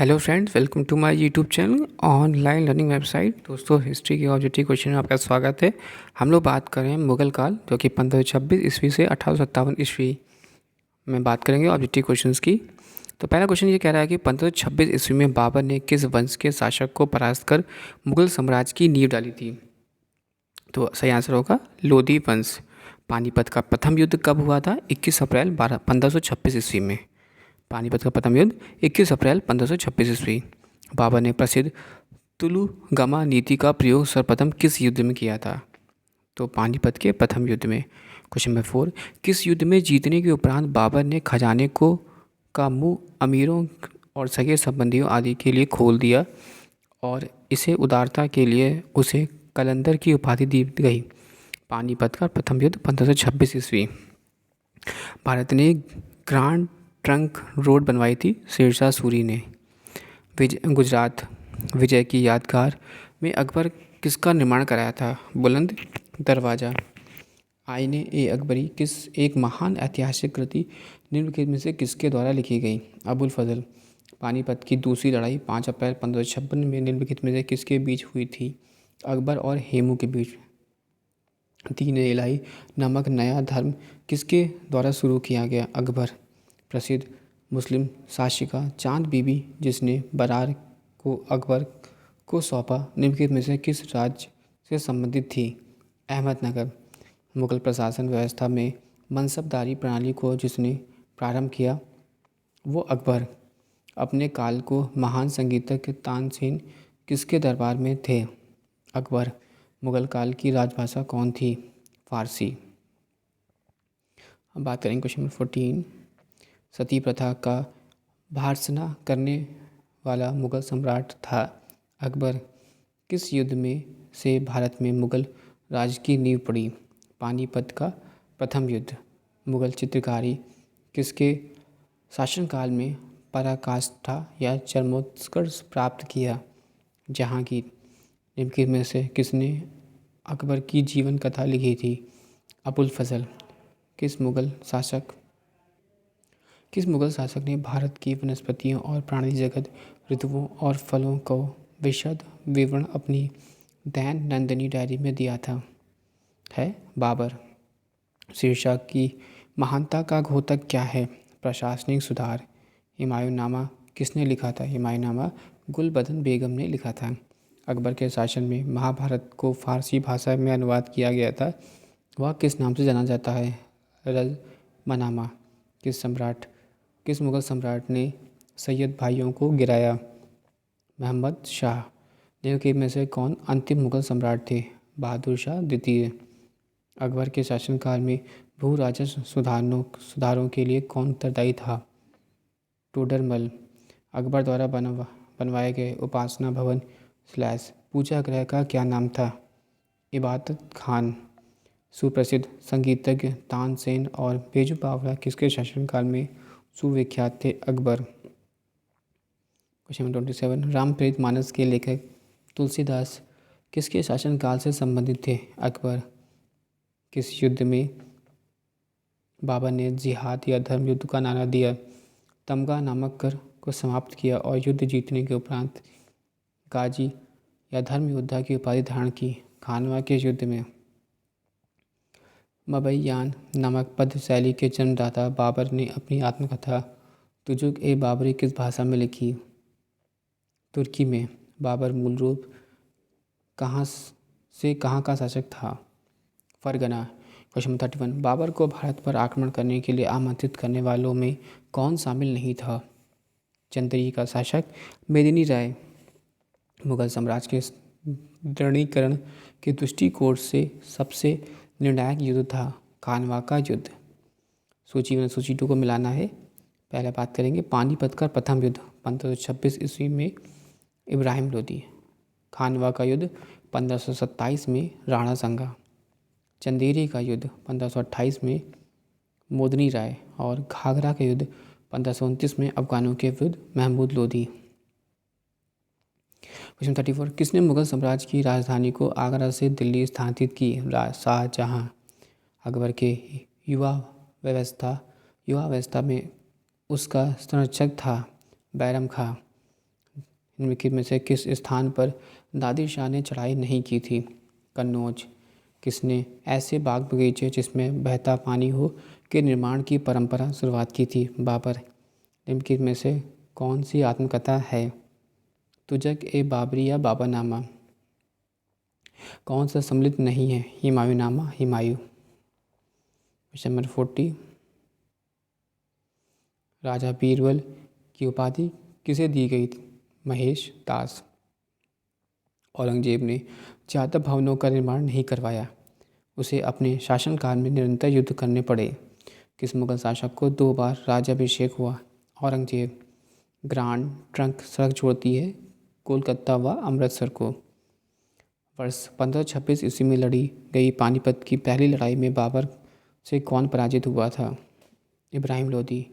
Hello friends, welcome to my YouTube channel online learning website. दोस्तों, history के objective question में आपका स्वागत है। हम लोग बात कर रहे हैं मुगल काल, जो कि 1526 ईस्वी से 1857 ईस्वी में बात करेंगे ऑब्जेक्टिव क्वेश्चंस की। तो पहला क्वेश्चन ये कह रहा है कि 1526 ईस्वी में बाबर ने किस वंश के शासक को परास्त कर मुगल साम्राज्य की नींव डाली थी? तो सही आंसर होगा लोधी वंश। पानीपत का प्रथम युद्ध कब हुआ था? 21 अप्रैल 1526 ईस्वी में। पानीपत का प्रथम युद्ध 21 अप्रैल 1526 ईस्वी। बाबर ने प्रसिद्ध तुलुगमा नीति का प्रयोग सर्वप्रथम किस युद्ध में किया था? तो पानीपत के प्रथम युद्ध में। क्वेश्चन नंबर 4, किस युद्ध में जीतने के उपरांत बाबर ने खजाने को का मुंह अमीरों और सगे संबंधियों आदि के लिए खोल दिया और इसे उदारता के लिए उसे कलंदर की उपाधि दी गई? पानीपत का प्रथम युद्ध 1526 ईस्वी। भारत ने ग्रांड ट्रंक रोड बनवाई थी शेरशाह सूरी ने। गुजरात विजय की यादगार में अकबर किसका निर्माण कराया था? बुलंद दरवाज़ा। आईने ए अकबरी किस एक महान ऐतिहासिक कृति निम्नलिखित में से किसके द्वारा लिखी गई? अबुल फजल। पानीपत की दूसरी लड़ाई 5 अप्रैल 1556 में निम्नलिखित में से किसके बीच हुई थी? अकबर और हेमू के बीच। दीन इलाही नामक नया धर्म किसके द्वारा शुरू किया गया? अकबर। प्रसिद्ध मुस्लिम शासिका चांद बीबी जिसने बरार को अकबर को सौंपा निम्नलिखित में से किस राज्य से संबंधित थी? अहमदनगर। मुगल प्रशासन व्यवस्था में मनसबदारी प्रणाली को जिसने प्रारंभ किया वो अकबर। अपने काल को महान संगीतज्ञ तानसेन किसके दरबार में थे? अकबर। मुगल काल की राजभाषा कौन थी? फारसी। अब बात करेंगे क्वेश्चन नंबर 14। सती प्रथा का भर्त्सना करने वाला मुगल सम्राट था अकबर। किस युद्ध में से भारत में मुगल राज की नींव पड़ी? पानीपत का प्रथम युद्ध। मुगल चित्रकारी किसके शासनकाल में पराकाष्ठा या चरमोत्कर्ष प्राप्त किया? जहांगीर। निम्नलिखित में से किसने अकबर की जीवन कथा लिखी थी? अबुल फजल। किस मुगल शासक ने भारत की वनस्पतियों और प्राणी जगत, ऋतुओं और फलों को विशद विवरण अपनी दैन नंदिनी डायरी में दिया था? है बाबर। शेरशाह की महानता का घोतक क्या है? प्रशासनिक सुधार। हुमायूंनामा किसने लिखा था? हुमायूंनामा गुलबदन बेगम ने लिखा था। अकबर के शासन में महाभारत को फारसी भाषा में अनुवाद किया गया था, वह किस नाम से जाना जाता है? रज़मनामा। किस मुगल सम्राट ने सैयद भाइयों को गिराया? मोहम्मद शाह। निम्नलिखित में से कौन अंतिम मुगल सम्राट थे? बहादुर शाह द्वितीय। अकबर के शासनकाल में भू राजस्व सुधारों के लिए कौन उत्तरदायी था? टोडरमल। अकबर द्वारा बनवाए गए उपासना भवन / पूजा गृह का क्या नाम था? इबादत खान। सुप्रसिद्ध संगीतज्ञ तानसेन और बेजू बावरा किसके शासनकाल में सुविख्यात थे? अकबर। Question number 27। रामचरित मानस के लेखक तुलसीदास किसके शासनकाल से संबंधित थे? अकबर। किस युद्ध में बाबर ने जिहाद या धर्म युद्ध का नारा दिया, तमगा नामक कर को समाप्त किया और युद्ध जीतने के उपरांत गाजी या धर्म योद्धा की उपाधि धारण की? खानवा के युद्ध में। मबैयान नामक पद्य शैली के जन्मदाता बाबर ने अपनी आत्मकथा तुजुक ए बाबरी किस भाषा में लिखी? तुर्की में। बाबर मूल रूप कहाँ का शासक था? फरगना। क्वेश्चन 31। बाबर को भारत पर आक्रमण करने के लिए आमंत्रित करने वालों में कौन शामिल नहीं था? चंदेरी का शासक मेदिनी राय। मुगल साम्राज्य के दृढ़ीकरण के दृष्टिकोण से सबसे निर्णायक युद्ध था खानवा का युद्ध। सूची 2 को मिलाना है। पहले बात करेंगे पानीपत का प्रथम युद्ध 1526 ईस्वी में इब्राहिम लोदी। खानवा का युद्ध 1527 में राणा संगा। चंदेरी का युद्ध 1528 में मोदनी राय और घाघरा का युद्ध 1529 में अफगानों के विरुद्ध महमूद लोदी। क्वेश्चन 34। किसने मुगल साम्राज्य की राजधानी को आगरा से दिल्ली स्थानांतरित की? शाहजहां। अकबर के युवावस्था में उसका संरक्षक था बैरम खां। निम्नलिखित में से किस स्थान पर नादिर शाह ने चढ़ाई नहीं की थी? कन्नौज। किसने ऐसे बाग बगीचे जिसमें बहता पानी हो के निर्माण की परंपरा शुरुआत की थी? बाबर। निम्नलिखित में से कौन सी आत्मकथा है? तुजक ए बाबरी या बाबरनामा? कौन सा सम्मिलित नहीं है? हुमायूंनामा, हुमायूं। Question number 40। राजा बीरबल की उपाधि किसे दी गई थी? महेश दास। औरंगजेब ने ज़्यादा भवनों का निर्माण नहीं करवाया, उसे अपने शासनकाल में निरंतर युद्ध करने पड़े। किस मुगल शासक को 2 बार राज्याभिषेक हुआ? औरंगजेब। ग्रांड ट्रंक सड़क जोड़ती है कोलकाता व अमृतसर को। वर्ष 1526 ईस्वी में लड़ी गई पानीपत की पहली लड़ाई में बाबर से कौन पराजित हुआ था? इब्राहिम लोदी।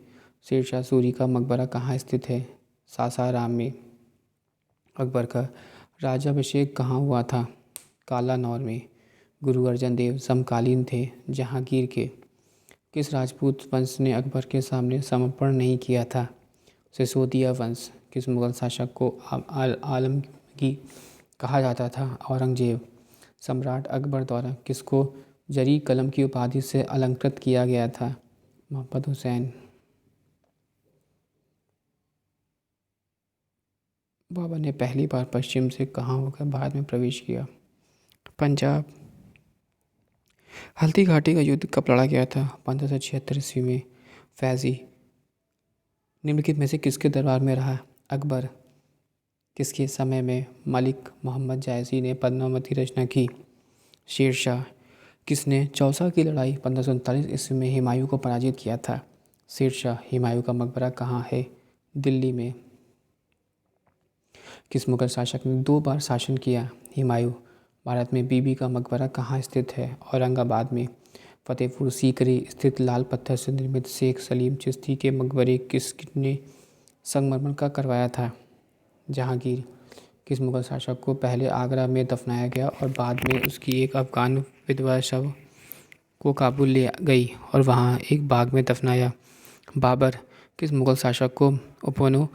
शेरशाह सूरी का मकबरा कहाँ स्थित है? सासाराम में। अकबर का राज्याभिषेक कहाँ हुआ था? कालानौर में। गुरु अर्जन देव समकालीन थे जहांगीर के। किस राजपूत वंश ने अकबर के सामने समर्पण नहीं किया था? सिसोदिया वंश। किस मुगल शासक को आलमगी कहा जाता था? औरंगजेब। सम्राट अकबर द्वारा किसको जरी कलम की उपाधि से अलंकृत किया गया था? मोहम्मद हुसैन। बाबर ने पहली बार पश्चिम से कहाँ होकर भारत में प्रवेश किया? पंजाब। हल्दी घाटी का युद्ध कब लड़ा गया था? 1576 ईस्वी में। फैजी। निम्नलिखित में से किसके दरबार में रहा? अकबर। किसके समय में मलिक मोहम्मद जायसी ने पद्मावती रचना की? शेरशाह। किसने चौसा की लड़ाई 1539 ईस्वी में हुमायूं को पराजित किया था? शेरशाह। हुमायूं का मकबरा कहाँ है? दिल्ली में। किस मुगल शासक ने 2 बार शासन किया? हुमायूं। भारत में बीबी का मकबरा कहाँ स्थित है? औरंगाबाद में। फतेहपुर सीकरी स्थित लाल पत्थर से निर्मित शेख सलीम चिश्ती के मकबरे किसने संगमरमर का करवाया था? जहांगीर। किस मुगल शासक को पहले आगरा में दफनाया गया और बाद में उसकी एक अफगान विधवा शव को काबुल ले गई और वहां एक बाग में दफनाया? बाबर। किस मुगल शासक को उपवनों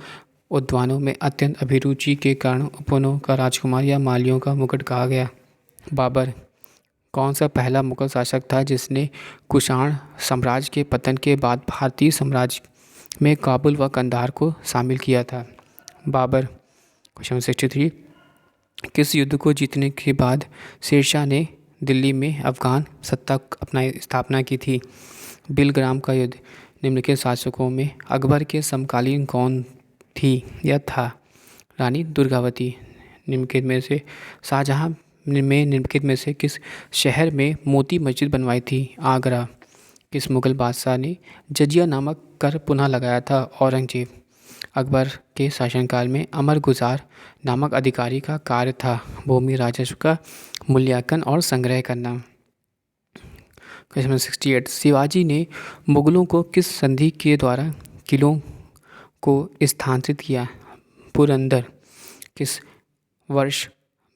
उद्यानों में अत्यंत अभिरुचि के कारण उपवनों का राजकुमार या मालियों का मुकुट कहा गया? बाबर। कौन सा पहला मुगल शासक था जिसने कुषाण साम्राज्य के पतन के बाद भारतीय साम्राज्य में काबुल व कंधार को शामिल किया था? बाबर। क्वेश्चन 63। किस युद्ध को जीतने के बाद शेरशाह ने दिल्ली में अफगान सत्ता अपना स्थापना की थी? बिलग्राम का युद्ध। निम्नलिखित शासकों में अकबर के समकालीन कौन थी या था? रानी दुर्गावती। निम्नलिखित में से शाहजहां में निम्नलिखित में से किस शहर में मोती मस्जिद बनवाई थी? आगरा। किस मुगल बादशाह ने जजिया नामक कर पुनः लगाया था? औरंगजेब। अकबर के शासनकाल में अमर गुजार नामक अधिकारी का कार्य था भूमि राजस्व का मूल्यांकन और संग्रह करना। क्वेश्चन 68। शिवाजी ने मुगलों को किस संधि के द्वारा किलों को स्थानांतरित किया? पुरंदर। किस वर्ष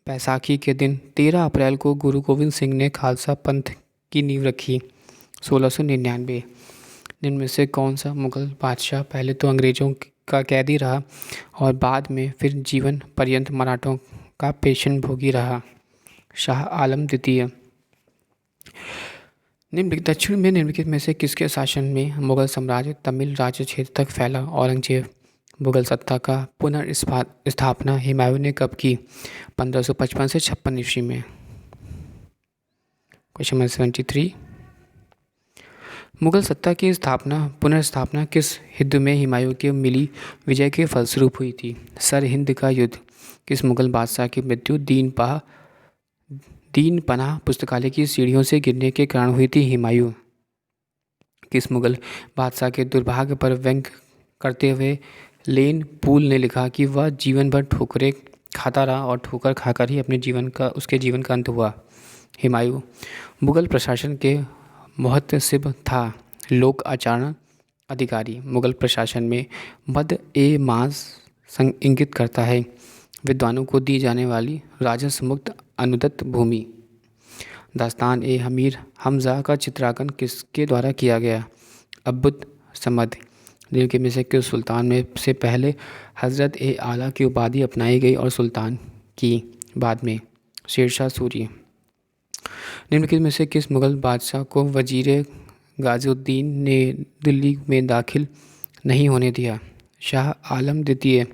बैसाखी के दिन 13 अप्रैल को गुरु गोविंद सिंह ने खालसा पंथ की नींव रखी? 1699। निम्न में से कौन सा मुगल बादशाह पहले तो अंग्रेजों का कैदी रहा और बाद में फिर जीवन पर्यंत मराठों का पेशन भोगी रहा? शाह आलम द्वितीय। दक्षिण में निम्नलिखित में से किसके शासन में मुगल साम्राज्य तमिल राज्य क्षेत्र तक फैला? औरंगजेब। मुगल सत्ता का पुनर्स्थापना हुमायूं ने कब की? 1555 से 56 ईस्वी में। Question number 73। मुगल सत्ता की पुनर्स्थापना किस युद्ध में हुमायूं के मिली विजय के फलस्वरूप हुई थी? सरहिंद का युद्ध। किस मुगल बादशाह की मृत्यु दीन पनाह पुस्तकालय की सीढ़ियों से गिरने के कारण हुई थी? हुमायूं। किस मुगल बादशाह के दुर्भाग्य पर व्यंग करते हुए लेन पूल ने लिखा कि वह जीवन भर ठोकरें खाता रहा और ठोकर खाकर ही उसके जीवन का अंत हुआ? हुमायूं। मुगल प्रशासन के मुहतसिब था लोक आचरण अधिकारी। मुगल प्रशासन में मद ए मांस इंगित करता है विद्वानों को दी जाने वाली राजस्व मुक्त अनुदत्त भूमि। दास्तान ए हमीर हमजा का चित्रांकन किसके द्वारा किया गया? अब्दुल समद। निम्नलिखित में से किस सुल्तान में से पहले हज़रत ए आला की उपाधि अपनाई गई और सुल्तान की बाद में? शेरशाह सूरी। निम्नलिखित में से किस मुग़ल बादशाह को वज़ीर गाज़िउद्दीन ने दिल्ली में दाखिल नहीं होने दिया? शाह आलम द्वितीय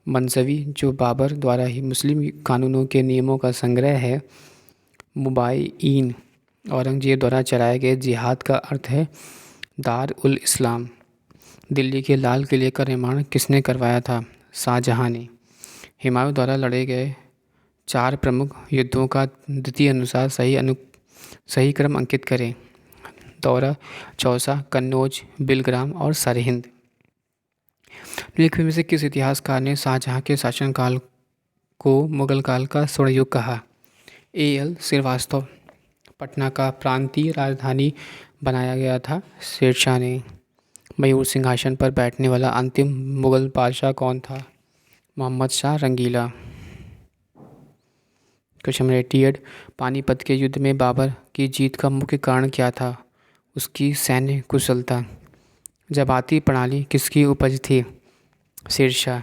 मंसवी, जो बाबर द्वारा ही मुस्लिम कानूनों के नियमों का संग्रह है। मुबायीन, औरंगज़ेब द्वारा चलाए गए जिहाद का अर्थ है दार उल इस्लाम। दिल्ली के लाल किले का निर्माण किसने करवाया था? शाहजहां ने। हुमायूं द्वारा लड़े गए 4 प्रमुख युद्धों का द्वितीय अनुसार सही क्रम अंकित करें। दौरा, चौसा, कन्नौज, बिलग्राम और सरहिंद। निम्नलिखित में से किस इतिहासकार ने शाहजहां के शासनकाल को मुगल काल का स्वर्णयुग कहा? A.L. श्रीवास्तव। पटना का प्रांतीय राजधानी बनाया गया था शेरशाह ने। मयूर सिंहासन पर बैठने वाला अंतिम मुगल बादशाह कौन था? मोहम्मद शाह रंगीला। क्वेश्चन नंबर 88, पानीपत के युद्ध में बाबर की जीत का मुख्य कारण क्या था? उसकी सैन्य कुशलता। ज़बाती प्रणाली किसकी उपज थी? शेरशाह।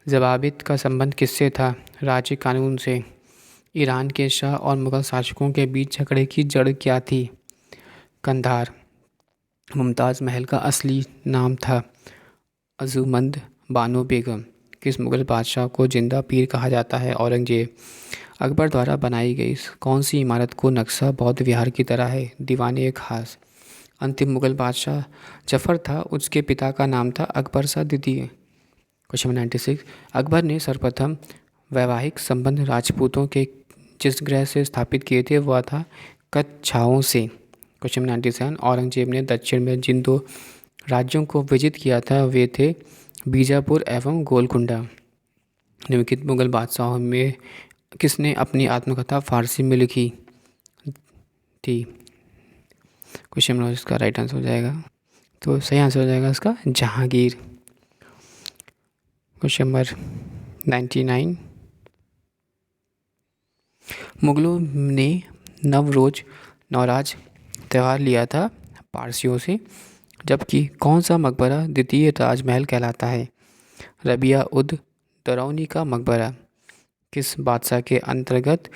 ज़वाबित का संबंध किससे था? राज्य कानून से। ईरान के शाह और मुग़ल शासकों के बीच झगड़े की जड़ क्या थी? कंधार। मुमताज़ महल का असली नाम था अज़ुमंद बानो बेगम। किस मुग़ल बादशाह को जिंदा पीर कहा जाता है? औरंगज़ेब। अकबर द्वारा बनाई गई कौन सी इमारत को नक्शा बौद्ध विहार की तरह है? दीवाने खास। अंतिम मुग़ल बादशाह जफ़र था, उसके पिता का नाम था अकबर शाह द्वितीय। क्वेश्चन 96, अकबर ने सर्वप्रथम वैवाहिक संबंध राजपूतों के जिस ग्रह से स्थापित किए थे वह था कच्छाओं से। क्वेश्चन 97, औरंगज़ेब ने दक्षिण में जिन 2 राज्यों को विजित किया था वे थे बीजापुर एवं गोलकुंडा। निम्नलिखित मुग़ल बादशाहों में किसने अपनी आत्मकथा फारसी में लिखी थी? क्वेश्चन नंबर इसका राइट आंसर हो जाएगा, तो सही आंसर हो जाएगा इसका जहांगीर। क्वेश्चन नंबर 99, मुग़लों ने नवराज त्यौहार लिया था पारसियों से, जबकि कौन सा मकबरा द्वितीय ताजमहल कहलाता है? रबिया उद दरौनी का मकबरा। किस बादशाह के अंतर्गत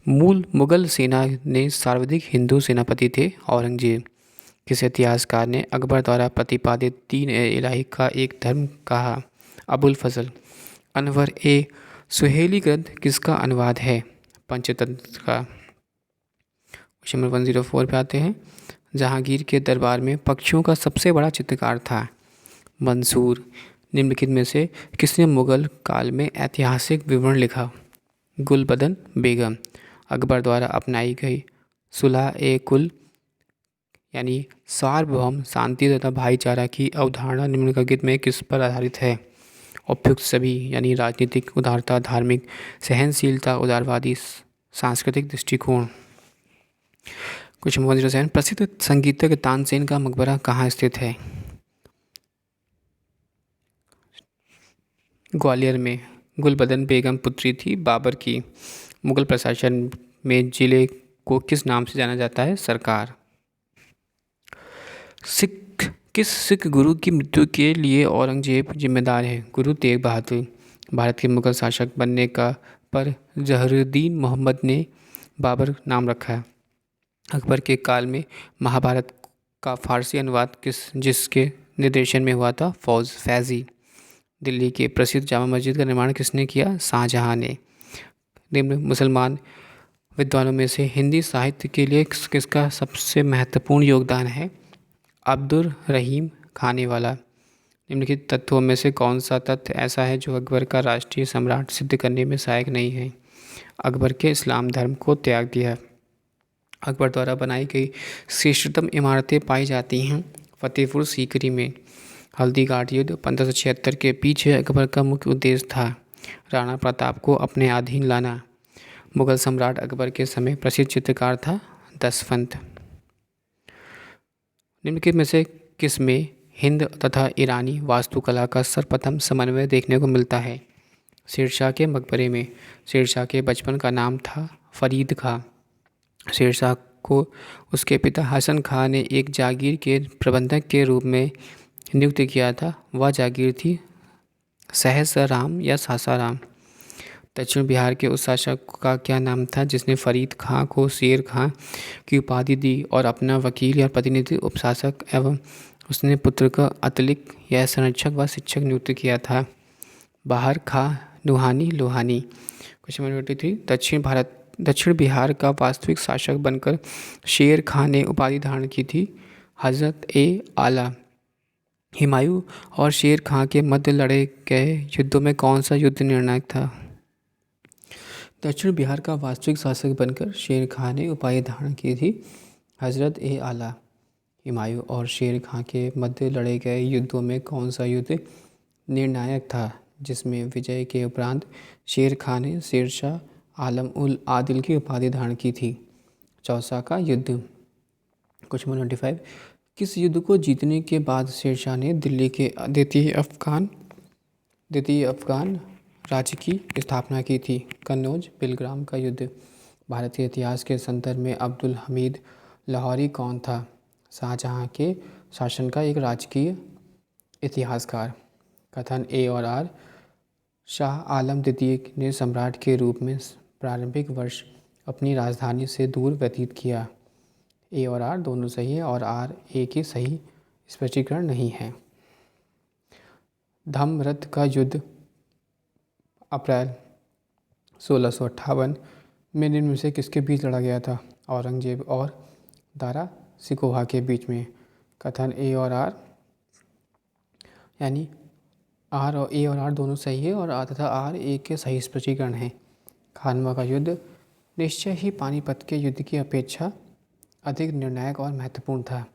मूल मुग़ल सेना ने सर्वाधिक हिंदू सेनापति थे? औरंगज़ेब। किस इतिहासकार ने अकबर द्वारा प्रतिपादित 3 इलाही का एक धर्म कहा? अबुल फजल। अनवर ए सुहेली ग्रंथ किसका अनुवाद है? पंचतंत्र का। क्वेश्चन नंबर 104 पे आते हैं। जहांगीर के दरबार में पक्षियों का सबसे बड़ा चित्रकार था? मंसूर। निम्नलिखित में से किसने मुग़ल काल में ऐतिहासिक विवरण लिखा? गुलबदन बेगम। अकबर द्वारा अपनाई गई सुलह ए कुल यानी सार्वभौम शांति तथा भाईचारा की अवधारणा निम्नलिखित में किस पर आधारित है? उपयुक्त सभी यानी राजनीतिक उदारता, धार्मिक सहनशीलता, उदारवादी सांस्कृतिक दृष्टिकोण। क्वेश्चन 107, प्रसिद्ध संगीतज्ञ तानसेन का मकबरा कहाँ स्थित है? ग्वालियर में। गुलबदन बेगम पुत्री थी बाबर की। मुग़ल प्रशासन में जिले को किस नाम से जाना जाता है? सरकार। किस सिख गुरु की मृत्यु के लिए औरंगज़ेब जिम्मेदार है? गुरु तेग बहादुर। भारत के मुग़ल शासक बनने का पर जहरुद्दीन मोहम्मद ने बाबर नाम रखा है। अकबर के काल में महाभारत का फारसी अनुवाद जिसके निर्देशन में हुआ था? फैज़ी। दिल्ली के प्रसिद्ध जामा मस्जिद का निर्माण किसने किया? शाहजहां ने। निम्न मुसलमान विद्वानों में से हिंदी साहित्य के लिए किसका सबसे महत्वपूर्ण योगदान है? अब्दुल रहीम खानेवाला। निम्नलिखित तत्वों में से कौन सा तथ्य ऐसा है जो अकबर का राष्ट्रीय सम्राट सिद्ध करने में सहायक नहीं है? अकबर के इस्लाम धर्म को त्याग दिया। अकबर द्वारा बनाई गई श्रेष्ठतम इमारतें पाई जाती हैं फतेहपुर सीकरी में। हल्दी घाटी युद्ध 1576 के पीछे अकबर का मुख्य उद्देश्य था राणा प्रताप को अपने अधीन लाना। मुग़ल सम्राट अकबर के समय प्रसिद्ध चित्रकार था दसवंत। निम्नलिखित में से किस में हिंद तथा ईरानी वास्तुकला का सर्वप्रथम समन्वय देखने को मिलता है? शेरशाह के मकबरे में। शेरशाह के बचपन का नाम था फरीद खां। शेरशाह को उसके पिता हसन खां ने एक जागीर के प्रबंधक के रूप में नियुक्त किया था वह जागीर थी सहसराम या सासाराम। दक्षिण बिहार के उस शासक का क्या नाम था जिसने फरीद खां को शेर खां की उपाधि दी और अपना वकील या प्रतिनिधि उपशासक एवं उसने पुत्र का अतलिक या संरक्षक व शिक्षक नियुक्त किया था? बाहर खां नुहानी लोहानी। क्वेश्चन नंबर 23, दक्षिण बिहार का वास्तविक शासक बनकर शेर खां ने उपाधि धारण की थी? हजरत ए आला। हुमायूं और शेर खां के मध्य लड़े गए युद्धों में कौन सा युद्ध निर्णायक था? दक्षिण बिहार का वास्तविक शासक बनकर शेर खां ने उपाधि धारण की थी? हजरत ए आला। हुमायूं और शेर खां के मध्य लड़े गए युद्धों में कौन सा युद्ध निर्णायक था जिसमें विजय के उपरांत शेर खां ने शेरशाह आलम उल आदिल की उपाधि धारण की थी? चौसा का युद्ध। क्वेश्चन नंबर 25, किस युद्ध को जीतने के बाद शेरशाह ने दिल्ली के द्वितीय अफगान राज्य की स्थापना की थी? कन्नौज बिलग्राम का युद्ध। भारतीय इतिहास के संदर्भ में अब्दुल हमीद लाहौरी कौन था? शाहजहां के शासन का एक राजकीय इतिहासकार। कथन ए और आर। शाह आलम द्वितीय ने सम्राट के रूप में प्रारंभिक वर्ष अपनी राजधानी से दूर व्यतीत किया। ए और आर दोनों सही है और आर ए के सही स्पष्टीकरण नहीं है। धम्मरथ का युद्ध अप्रैल 1658 में निम्न में से किसके बीच लड़ा गया था? औरंगजेब और दारा सिकोहा के बीच में। कथन ए और आर यानी आर और ए और आर दोनों सही है और तथा आर ए के सही स्पष्टीकरण है। खानवा का युद्ध निश्चय ही पानीपत के युद्ध की अपेक्षा अधिक निर्णायक और महत्वपूर्ण था।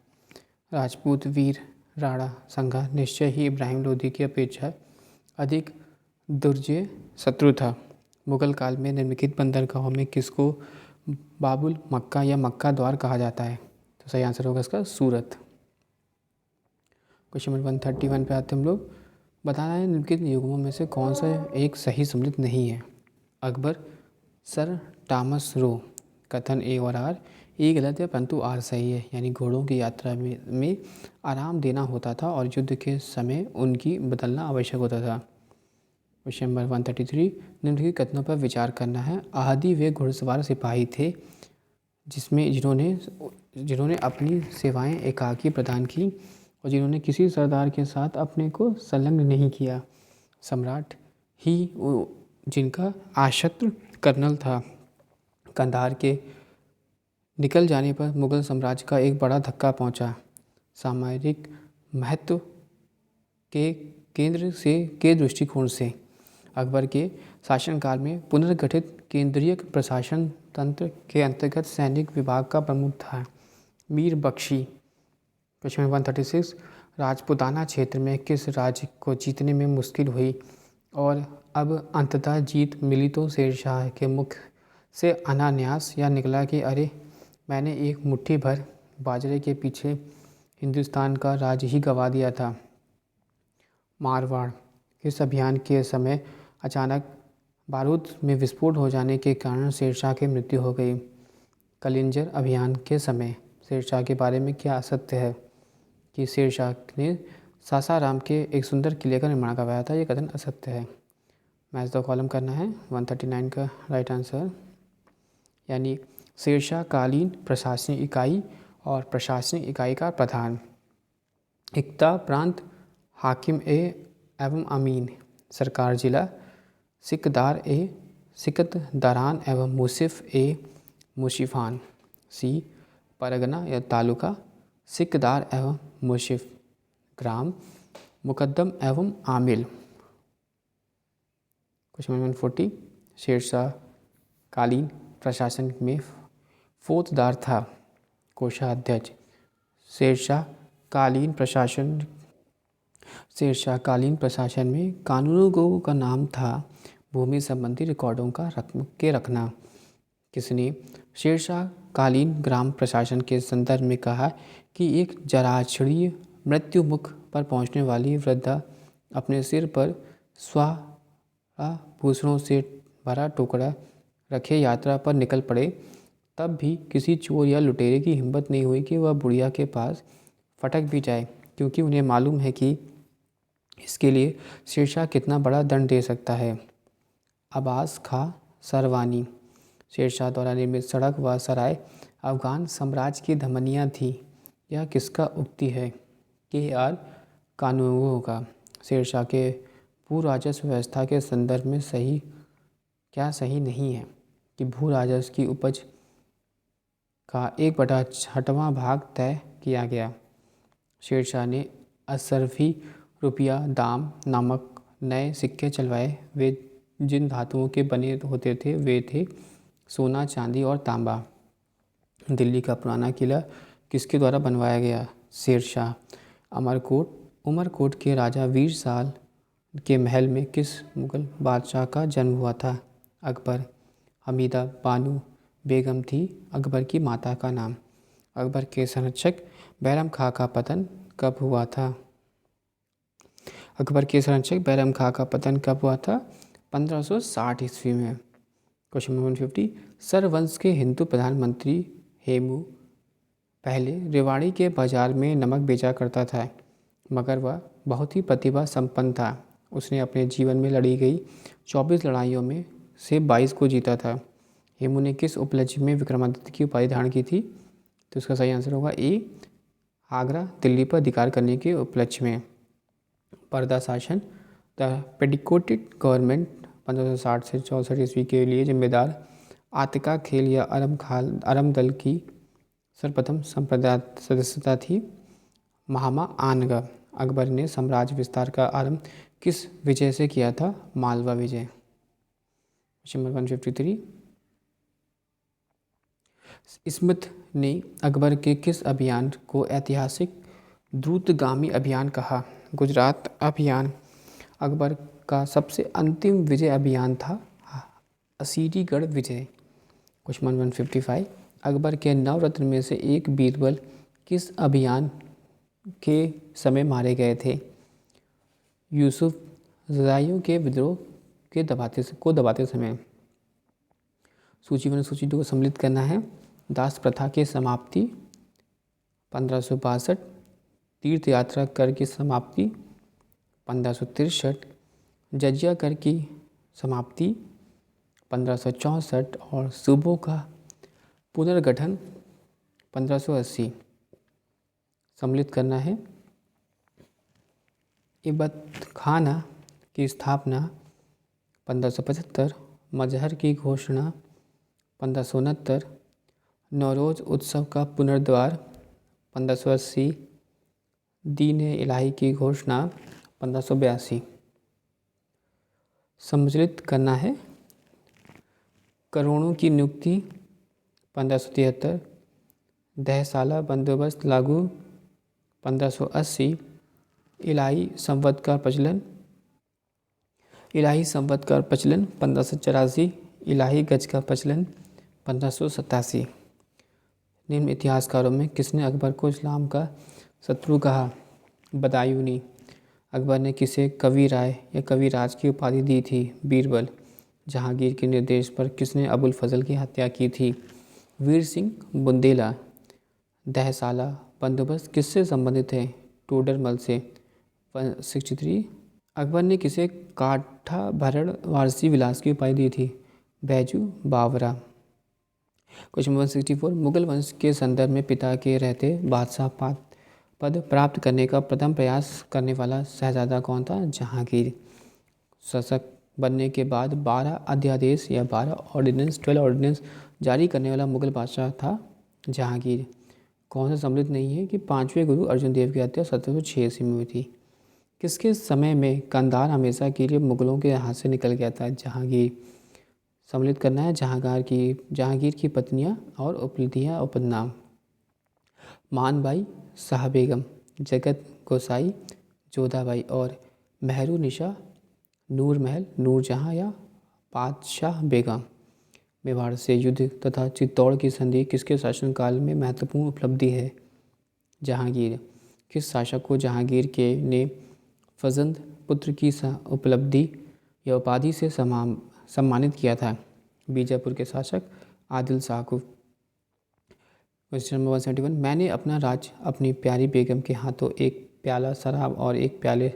राजपूत वीर राणा संघा निश्चय ही इब्राहिम लोदी की अपेक्षा अधिक दुर्जय शत्रु था। मुगल काल में निम्नलिखित बंदरगाहों में किसको बाबुल मक्का या मक्का द्वार कहा जाता है? तो सही आंसर होगा इसका सूरत। क्वेश्चन नंबर 131 पे आते हम लोग। बताना है निम्नलिखित युग्मों में से कौन सा एक सही सम्मिलित नहीं है? Akbar, sir Thomas Roe. कथन ए और आर। ए गलत है परंतु आर सही है, यानी घोड़ों की यात्रा में आराम देना होता था और युद्ध के समय उनकी बदलना आवश्यक होता था। क्वेश्चन नंबर 133, निम्नलिखित कथनों पर विचार करना है। आदि वे घुड़सवार सिपाही थे जिन्होंने अपनी सेवाएं एकाकी प्रदान की और जिन्होंने किसी सरदार के साथ अपने को संलग्न नहीं किया। सम्राट ही जिनका आशत्र कर्नल था। कंधार के निकल जाने पर मुगल साम्राज्य का एक बड़ा धक्का पहुंचा। सामरिक महत्व के दृष्टिकोण से अकबर के शासनकाल में पुनर्गठित केंद्रीय प्रशासन तंत्र के अंतर्गत सैनिक विभाग का प्रमुख था मीर बख्शी। क्वेश्चन 136, राजपूताना क्षेत्र में किस राज्य को जीतने में मुश्किल हुई और अब अंततः जीत मिली? तो शेरशाह के मुख से अनायास या निकला कि अरे मैंने एक मुट्ठी भर बाजरे के पीछे हिंदुस्तान का राज्य ही गंवा दिया था। मारवाड़, इस अभियान के समय अचानक बारूद में विस्फोट हो जाने के कारण शेरशाह की मृत्यु हो गई। कलिंजर अभियान के समय शेरशाह के बारे में क्या असत्य है कि शेरशाह ने सासाराम के एक सुंदर किले का निर्माण करवाया था? ये कथन असत्य है। मैच द कॉलम करना है 139 का राइट आंसर, यानी शेरशाह कालीन प्रशासनिक इकाई और प्रशासनिक इकाई का प्रधान। इक्ता प्रांत हाकिम एवं अमीन सरकार जिला सिकदारान एवं मुसिफ मुशिफान। सी परगना या तालुका सिकदार एवं मुशिफ। ग्राम मुकद्दम एवं आमिल। क्वेश्चन नंबर 40, शेरशाह कालीन प्रशासन में फौजदार था कोषाध्यक्ष। शेरशाह कालीन प्रशासन में कानूनगो का नाम था भूमि संबंधी रिकॉर्डों का रखना। किसने शेरशाह कालीन ग्राम प्रशासन के संदर्भ में कहा कि एक जराक्षणीय मृत्यु मुख पर पहुंचने वाली वृद्धा अपने सिर पर स्वाभूषणों से भरा टोकरा रखे यात्रा पर निकल पड़े, तब भी किसी चोर या लुटेरे की हिम्मत नहीं हुई कि वह बुढ़िया के पास फटक भी जाए क्योंकि उन्हें मालूम है कि इसके लिए शेरशाह कितना बड़ा दंड दे सकता है। अब्बास खां सरवानी। शेरशाह द्वारा निर्मित सड़क व सराय अफगान साम्राज्य की धमनियाँ थीं। यह किसका उक्ति है? KR कानूनगो का। शेरशाह के भू राजस्व व्यवस्था के संदर्भ में सही नहीं है कि भू राजस्व की उपज का 1/6वां भाग तय किया गया। शेरशाह ने अशरफी रुपया दाम नामक नए सिक्के चलवाए। वे जिन धातुओं के बने होते थे वे थे सोना, चांदी और तांबा। दिल्ली का पुराना किला किसके द्वारा बनवाया गया? शेरशाह। उमरकोट के राजा वीर साल के महल में किस मुगल बादशाह का जन्म हुआ था? अकबर। हमीदा बानो बेगम थी अकबर की माता का नाम। अकबर के संरक्षक बैरम खां का पतन कब हुआ था? अकबर के संरक्षक बैरम खां का पतन कब हुआ था? 1560 ईस्वी में। Question number 150। सरवंश के हिंदू प्रधानमंत्री हेमू पहले रेवाड़ी के बाजार में नमक बेचा करता था, मगर वह बहुत ही प्रतिभा संपन्न था। उसने अपने जीवन में लड़ी गई 24 लड़ाइयों में से 22 को जीता था। हेमू ने किस उपलक्ष्य में विक्रमादित्य की उपाधि धारण की थी? तो इसका सही आंसर होगा ए, आगरा दिल्ली पर अधिकार करने के उपलक्ष्य में। पर्दा शासन। द पेडिकोटेड गवर्नमेंट 1560 से 64 ईस्वी के लिए जिम्मेदार आतिका खेल या अरम दल की सर्वप्रथम संप्रदाय सदस्यता थी महामा आनगा। अकबर ने साम्राज्य विस्तार का आरंभ किस विजय से किया था? मालवा विजय। Question number 153। स्मिथ ने अकबर के किस अभियान को ऐतिहासिक द्रुतगामी अभियान कहा? गुजरात अभियान। अकबर का सबसे अंतिम विजय अभियान था असीरीगढ़ विजय। Question number 155। अकबर के नवरत्न में से एक बीरबल किस अभियान के समय मारे गए थे? यूसुफ ज़राइयों के विद्रोह को दबाते समय। सूची 1 और सूची 2 को सम्मिलित करना है। दास प्रथा की समाप्ति 1562। तीर्थ यात्रा कर की समाप्ति 1563। जजिया कर की समाप्ति 1564 और सूबों का पुनर्गठन 1580। सम्मिलित करना है। इबत खाना की स्थापना 1575। मजहर की घोषणा 1569। नौरोज़ उत्सव का पुनर्द्वार 1580। दीन इलाही की घोषणा 1582। सम्मिलित करना है। करोड़ों की नियुक्ति 1573। दहसाला बंदोबस्त लागू 1580। इलाही संवत का प्रचलन 1584। इलाही गज का प्रचलन 1587। निम्न इतिहासकारों में किसने अकबर को इस्लाम का शत्रु कहा? बदायूनी। अकबर ने किसे कवि राय या कविराज की उपाधि दी थी? बीरबल। जहांगीर के निर्देश पर किसने अबुल फजल की हत्या की थी? वीर सिंह बुंदेला। दहसाला बंदोबस्त किससे संबंधित है? टोडरमल से। 63। अकबर ने किसे काठा भरण वारसी विलास की उपाधि दी थी? बैजू बावरा। क्वेश्चन 164। मुगल वंश के संदर्भ में पिता के रहते बादशाह पद प्राप्त करने का प्रथम प्रयास करने वाला शहजादा कौन था? जहांगीर। शासक बनने के बाद 12 अध्यादेश या 12 ऑर्डिनेंस जारी करने वाला मुगल बादशाह था जहांगीर। कौन सा सम्मिलित नहीं है कि 5वें गुरु अर्जुन देव की हत्या 1706 ईस्वी में हुई थी? किसके समय में कंधार हमेशा के लिए मुगलों के हाथ से निकल गया था? जहांगीर। सम्मिलित करना है जहांगीर की पत्नियां और उपलब्धियां उपनाम। मानबाई, शाह बेगम, जगत गोसाई, जोधाबाई और मेहरू निशा, नूर महल, नूरजहां या पातशाह बेगम। मेवाड़ से युद्ध तथा चित्तौड़ की संधि किसके शासनकाल में महत्वपूर्ण उपलब्धि है? जहांगीर। किस शासक को जहांगीर के ने फजंद पुत्र की उपलब्धि या उपाधि से सम्मानित किया था? बीजापुर के शासक आदिल शाह को। Question number 171। मैंने अपना राज अपनी प्यारी बेगम के हाथों एक प्याला शराब और एक प्याले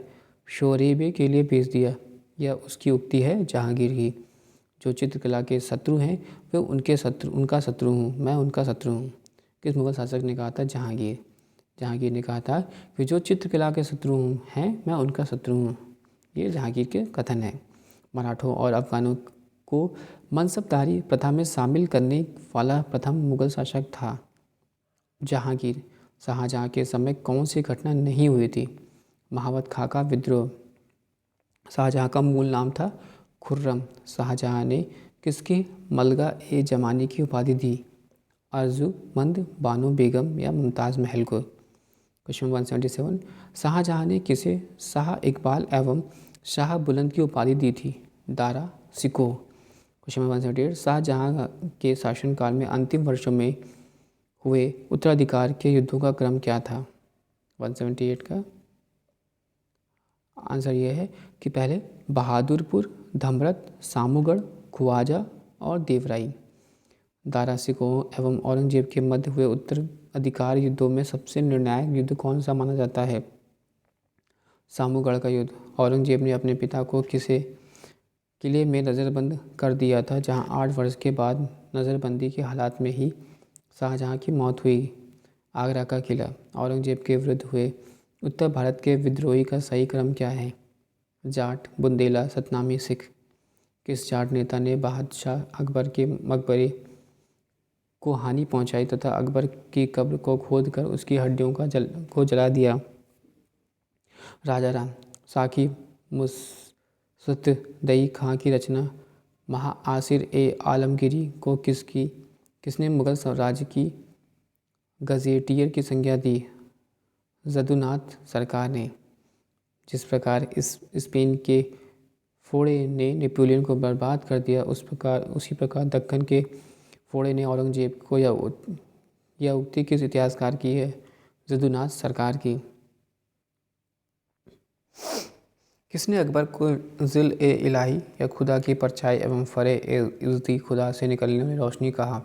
शोरबे के लिए बेच दिया। यह उसकी उक्ति है जहांगीर की। जो चित्रकला के शत्रु हैं वे उनका शत्रु हूँ, मैं उनका शत्रु हूँ। किस मुगल शासक ने कहा था? जहांगीर। जहांगीर ने कहा था कि जो चित्रकला के शत्रु हैं मैं उनका शत्रु हूँ। ये जहांगीर के कथन है। मराठों और अफगानों को मनसबदारी प्रथा में शामिल करने वाला प्रथम मुगल शासक था जहांगीर। शाहजहाँ के समय कौन सी घटना नहीं हुई थी? महावत खां का विद्रोह। शाहजहाँ का मूल नाम था खुर्रम। शाहजहाँ ने किसकी मलगा ए जमानी की उपाधि दी? अर्जुमंद बानो बेगम या मुमताज़ महल को। क्वेश्चन 177। शाहजहाँ ने किसे शाह इकबाल एवं शाह बुलंद की उपाधि दी थी? दारा सिकोह। क्वेश्चन 178। शाहजहाँ के शासनकाल में अंतिम वर्षों में हुए उत्तराधिकार के युद्धों का क्रम क्या था? 178 का आंसर ये है कि पहले बहादुरपुर, धमरत, सामूगढ़, खुवाजा और देवराई। दारा सिकोह एवं औरंगजेब के मध्य हुए उत्तराधिकार युद्धों में सबसे निर्णायक युद्ध कौन सा माना जाता है? सामूगढ़ का युद्ध। औरंगजेब ने अपने पिता को किले में नज़रबंद कर दिया था, जहां 8 वर्ष के बाद नज़रबंदी के हालात में ही शाहजहाँ की मौत हुई। आगरा का किला। औरंगजेब के विरुद्ध हुए उत्तर भारत के विद्रोही का सही क्रम क्या है? जाट, बुंदेला, सतनामी, सिख। किस जाट नेता ने बादशाह अकबर के मकबरे को हानि पहुंचाई तथा अकबर की कब्र को खोदकर उसकी हड्डियों को जला दिया? राजा राम। साकी मुस्तदई खां की रचना महाआसिर ए आलमगीरी को किसने मुगल साम्राज्य की गजेटियर की संज्ञा दी? जदुनाथ सरकार ने। जिस प्रकार स्पेन के फोड़े ने नेपोलियन को बर्बाद कर दिया उसी प्रकार दक्कन के फोड़े ने औरंगजेब को यह उक्ति किस इतिहासकार की है? जदुनाथ सरकार की। किसने अकबर को जिल ए इलाही या खुदा की परछाई एवं फरे ए इज़्ज़ी खुदा से निकलने वाली रोशनी कहा?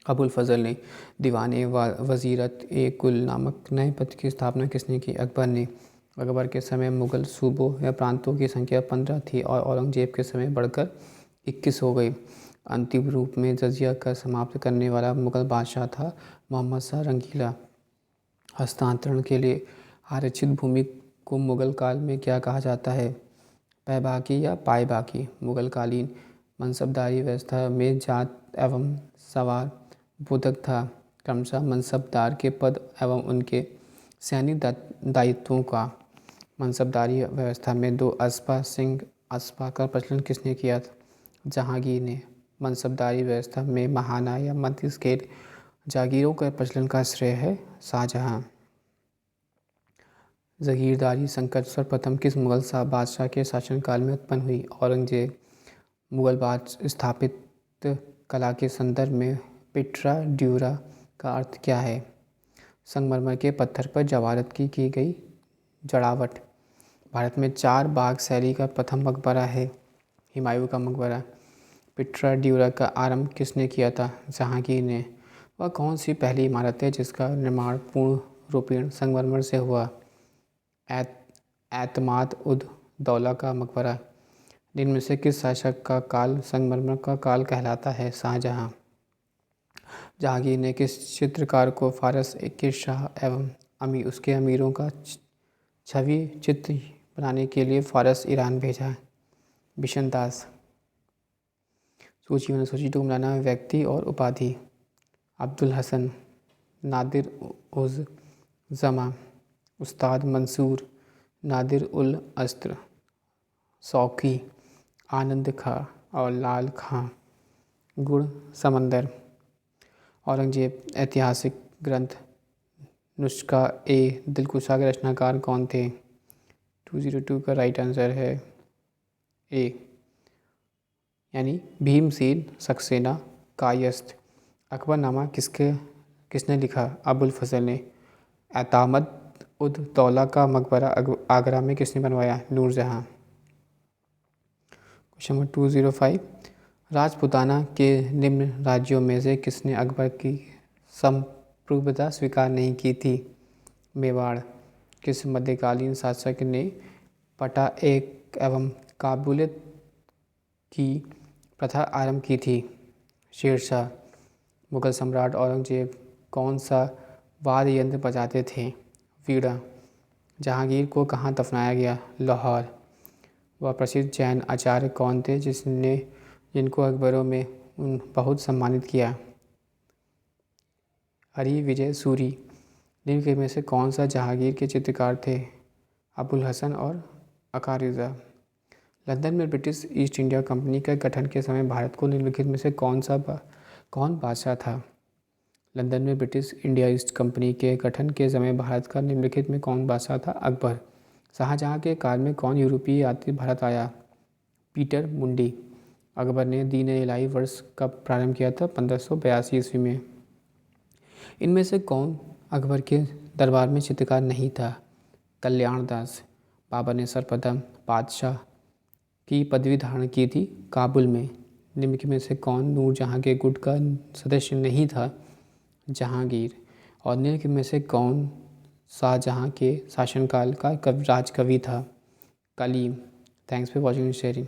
अबुल फजल ने। दीवान ए वज़ीरत ए कुल नामक नए पद की स्थापना किसने की? अकबर ने। अकबर के समय मुगल सूबों या प्रांतों की संख्या 15 थी और औरंगजेब के समय बढ़कर 21 हो गई। अंतिम रूप में जजिया कर समाप्त करने वाला मुगल बादशाह था मोहम्मद शाह रंगीला। हस्तांतरण के लिए आरक्षित भूमि को मुगल काल में क्या कहा जाता है? पैबाकी या पायबाकी। मुगलकालीन मनसबदारी व्यवस्था में जात एवं सवार बोधक था। क्रमशः मनसबदार के पद एवं उनके सैनिक दायित्वों का। मनसबदारी व्यवस्था में 2 अस्पा सिंह अस्पा का प्रचलन किसने किया था? जहांगीर ने। मनसबदारी व्यवस्था में महाना या मध्य स्केल जागीरों का प्रचलन का श्रेय है शाहजहाँ। जागीरदारी संकट सर्वप्रथम किस मुगल बादशाह के शासनकाल में उत्पन्न हुई? औरंगजेब। मुगल बादशाह स्थापित कला के संदर्भ में पिट्रा ड्यूरा का अर्थ क्या है? संगमरमर के पत्थर पर जवारत की गई जड़ावट। भारत में 4 बाग शैली का प्रथम मकबरा है हुमायूं का मकबरा। पिट्रा ड्यूरा का आरंभ किसने किया था? जहांगीर ने। वह कौन सी पहली इमारत है जिसका निर्माण पूर्ण रूपेण संगमरमर से हुआ? एतमाद उद दौला का मकबरा। निम्न में से किस शासक का काल संगमरमर का काल कहलाता है? शाहजहाँ। जहांगीर ने किस चित्रकार को फारस के शाह एवं उसके अमीरों का छवि चित्र बनाने के लिए फारस ईरान भेजा? बिशनदास। सूची 1 सूची 2 मिलाना व्यक्ति और उपाधि। अब्दुल हसन, नादिर उज़ जमा, उस्ताद मंसूर, नादिर उल अस्त्र, शौकी, आनंद खां और लाल खां। गुण समंदर। औरंगजेब। ऐतिहासिक ग्रंथ नुस्खा ए दिलकुशा के रचनाकार कौन थे? 202 का राइट आंसर है ए यानी भीमसेन सक्सेना कायस्थ। अकबरनामा किसने लिखा? अबुल फजल ने। एतमाद उद दौला का मकबरा आगरा में किसने बनवाया? नूरजहाँ। Question number 205। राजपूताना के निम्न राज्यों में से किसने अकबर की संप्रभुता स्वीकार नहीं की थी? मेवाड़। किस मध्यकालीन शासक ने पटा एक एवं काबुलियत की प्रथा आरंभ की थी? शेरशाह। मुगल सम्राट औरंगजेब कौन सा वाद्य यंत्र बजाते थे? वीणा। जहांगीर को कहाँ दफनाया गया? लाहौर। वह प्रसिद्ध जैन आचार्य कौन थे जिनको अकबरों में बहुत सम्मानित किया? हरि विजय सूरी। निम्न में से कौन सा जहांगीर के चित्रकार थे? अबुल हसन और अकारिजा। लंदन में ब्रिटिश ईस्ट इंडिया कंपनी के गठन के समय भारत को निम्नलिखित में से कौन बादशाह था? लंदन में ब्रिटिश इंडिया ईस्ट कंपनी के गठन के समय भारत का निम्नलिखित में कौन बादशाह था? अकबर। शाहजहाँ के काल में कौन यूरोपीय यात्री भारत आया? पीटर मुंडी। अकबर ने दीन इलाही वर्ष कब प्रारंभ किया था? 1582 ईस्वी में। इनमें से कौन अकबर के दरबार में चित्रकार नहीं था? कल्याण दास। बाबर ने सर्वप्रथम बादशाह की पदवी धारण की थी काबुल में। निम्न में से कौन नूरजहाँ के गुट का सदस्य नहीं था? जहांगीर। और निम्न में से कौन शाहजहाँ के शासनकाल का राजकवि था? Kalim. Thanks for watching and sharing.